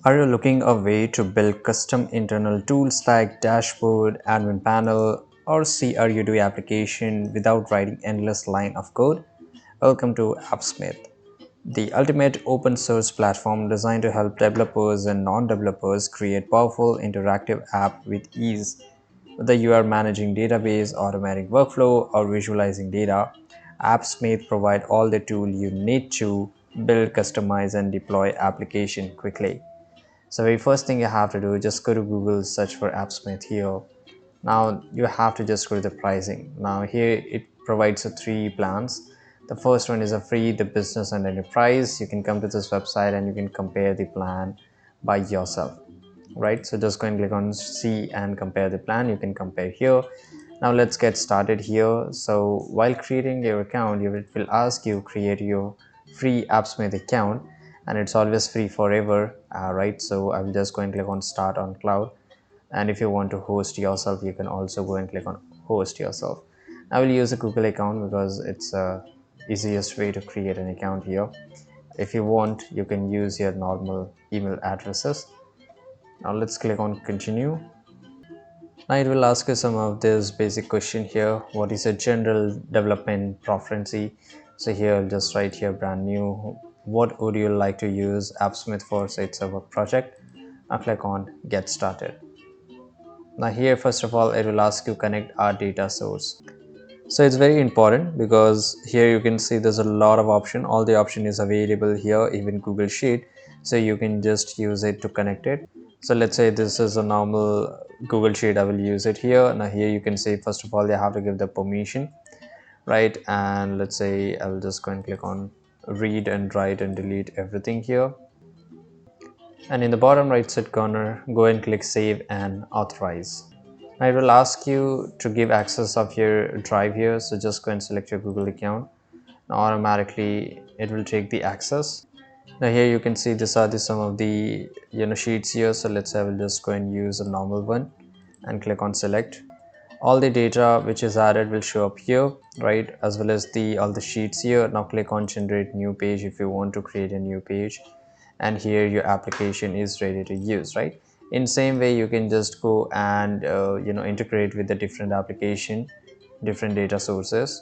Are you looking a way to build custom internal tools like dashboard, admin panel, or CRUD application without writing endless line of code? Welcome to Appsmith, the ultimate open source platform designed to help developers and non-developers create powerful interactive app with ease. Whether you are managing database, automating workflow, or visualizing data, Appsmith provide all the tool you need to build, customize, and deploy application quickly. So very first thing you have to do, just go to Google, search for Appsmith here. Now you have to just go to the pricing. Now here it provides three plans. The first one is a free, the business and enterprise. You can come to this website and you can compare the plan by yourself, right? So just go and click on see and compare the plan. You can compare here. Now let's get started here. So while creating your account, it will ask you create your free Appsmith account, and it's always free forever, right? So I will just go and click on start on cloud, and if you want to host yourself, you can also go and click on host yourself. I will use a Google account because it's easiest way to create an account here. If you want, you can use your normal email addresses. Now let's click on continue. Now it will ask you some of this basic question here. What is your general development preference? So here I'll just write here brand new. What would you like to use Appsmith for? So it's a work project. Now click on get started. Now here first of all it will ask you connect our data source. So it's very important because here you can see there's a lot of option. All the option is available here, even Google Sheet. So you can just use it to connect it. So let's say this is a normal Google Sheet. I will use it here. Now here you can see first of all you have to give the permission, right? And let's say I will just go and click on read and write and delete everything here. And in the bottom right side corner, go and click save and authorize. Now it will ask you to give access of your drive here, so just go and select your Google account. Now automatically it will take the access. Now here you can see these are some of the sheets here. So let's say I will just go and use a normal one and click on select. All the data which is added will show up here, right, as well as the all the sheets here. Now click on generate new page if you want to create a new page, and here your application is ready to use, right? In same way you can just go and integrate with the different application, different data sources,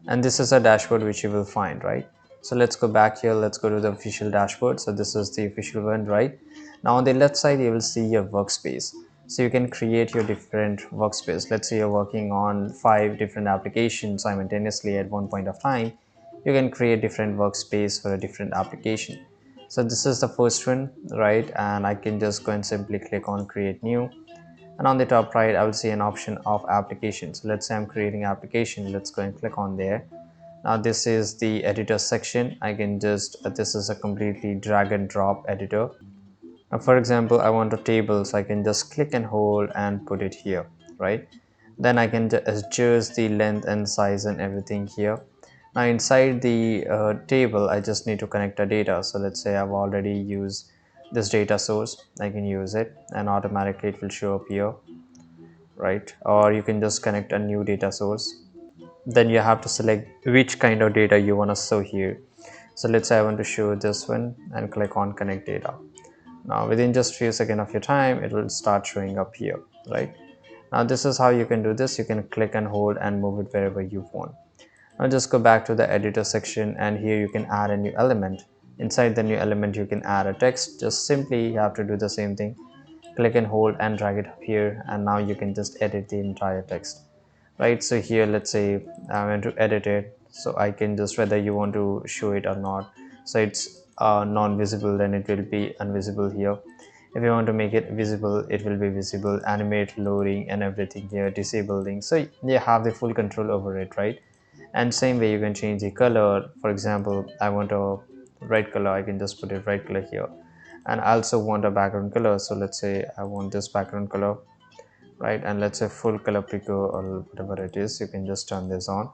and this is a dashboard which you will find, right? So let's go back here, let's go to the official dashboard. So this is the official one, right? Now on the left side you will see your workspace. So you can create your different workspace. Let's say you're working on 5 different applications simultaneously at one point of time. You can create different workspace for a different application. So this is the first one, right? And I can just go and simply click on create new, and on the top right I will see an option of applications. So let's say I'm creating application, let's go and click on there. Now this is the editor section. I can just this is a completely drag and drop editor. Now for example I want a table, so I can just click and hold and put it here, right? Then I can adjust the length and size and everything here. Now inside the table I just need to connect a data. So let's say I've already used this data source, I can use it and automatically it will show up here, right? Or you can just connect a new data source. Then you have to select which kind of data you want to show here. So let's say I want to show this one and click on connect data. Now within just few seconds of your time it will start showing up here, right? Now this is how you can do this. You can click and hold and move it wherever you want. Now just go back to the editor section, and here you can add a new element. Inside the new element you can add a text. Just simply you have to do the same thing, click and hold and drag it up here, and now you can just edit the entire text, right? So here let's say I want to edit it, so I can just whether you want to show it or not. So it's non-visible, then it will be invisible here. If you want to make it visible, it will be visible, animate loading and everything here, disabling. So you have the full control over it, right? And same way you can change the color. For example, I want a red color, I can just put it red color here. And I also want a background color, so let's say I want this background color, right? And let's say full color picker or whatever it is, you can just turn this on,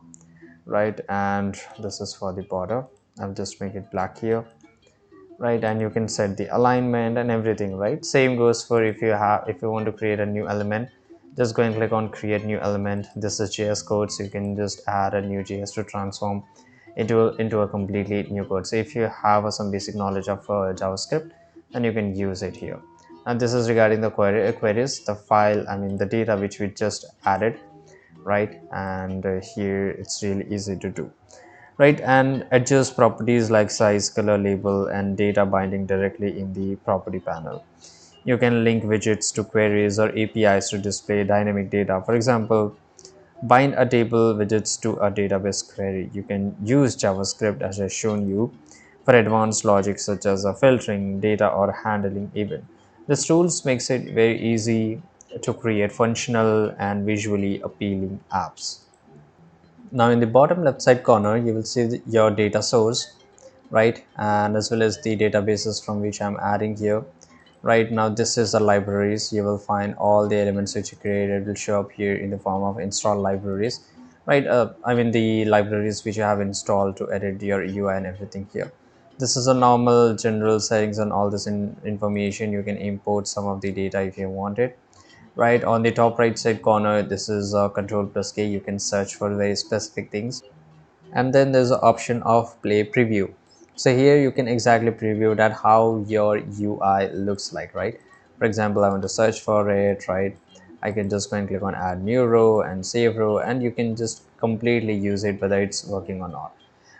right? And this is for the border, I'll just make it black here, right? And you can set the alignment and everything, right? Same goes for if you want to create a new element, just go and click on create new element. This is JS code, so you can just add a new JS to transform into a completely new code. So if you have some basic knowledge of JavaScript, and you can use it here. And this is regarding the queries, the file, I mean the data which we just added, right? And here it's really easy to do, right? And adjust properties like size, color, label, and data binding directly in the property panel. You can link widgets to queries or APIs to display dynamic data. For example, bind a table widgets to a database query. You can use JavaScript as I shown you for advanced logic such as filtering data or handling event. This tools makes it very easy to create functional and visually appealing apps. Now in the bottom left side corner, you will see your data source, right? And as well as the databases from which I'm adding here. Right now, this is the libraries. You will find all the elements which you created will show up here in the form of install libraries, right? I mean the libraries which you have installed to edit your UI and everything here. This is a normal general settings and all this information. You can import some of the data if you want it. Right on the top right side corner, this is control plus K. You can search for very specific things, and then there's the option of play preview. So here you can exactly preview that how your UI looks like, right? For example, I want to search for it, right? I can just go and click on add new row and save row, and you can just completely use it whether it's working or not.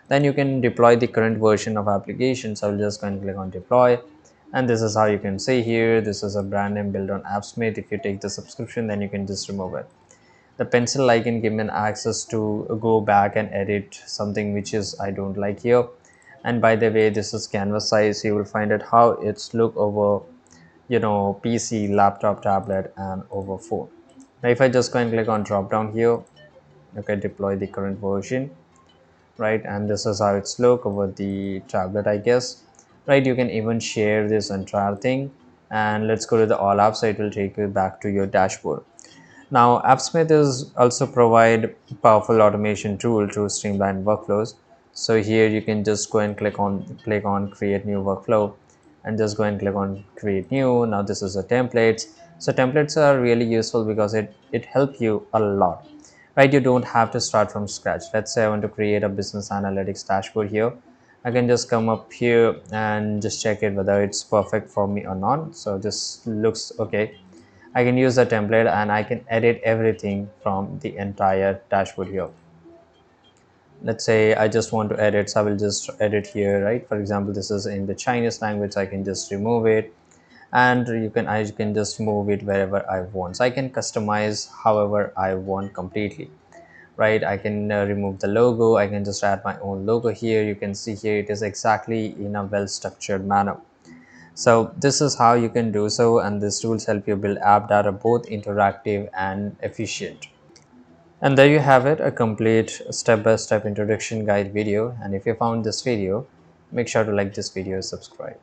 Then you can deploy the current version of applications. I'll just go and click on deploy, and this is how you can see here. This is a brand name built on Appsmith. If you take the subscription, then you can just remove it. The pencil icon give me access to go back and edit something which is I don't like here. And by the way, this is canvas size. You will find it how it's look over, PC, laptop, tablet, and over phone. Now if I just go and click on drop down here, okay, deploy the current version, right? And this is how it's look over the tablet, I guess, right? You can even share this entire thing. And let's go to the all apps, so it will take you back to your dashboard. Now, Appsmith is also provide powerful automation tool to streamline workflows. So here you can just go and click on create new workflow, and just go and click on create new. Now this is a templates. So templates are really useful because it help you a lot, right? You don't have to start from scratch. Let's say I want to create a business analytics dashboard here. I can just come up here and just check it whether it's perfect for me or not. So this looks okay. I can use the template and I can edit everything from the entire dashboard here. Let's say I just want to edit, so I will just edit here, right? For example, this is in the Chinese language. I can just remove it, and I can just move it wherever I want. So I can customize however I want completely, right? I can remove the logo. I can just add my own logo here. You can see here it is exactly in a well structured manner. So this is how you can do so, and these tools help you build app that are both interactive and efficient. And there you have it, a complete step-by-step introduction guide video. And if you found this video, make sure to like this video and subscribe.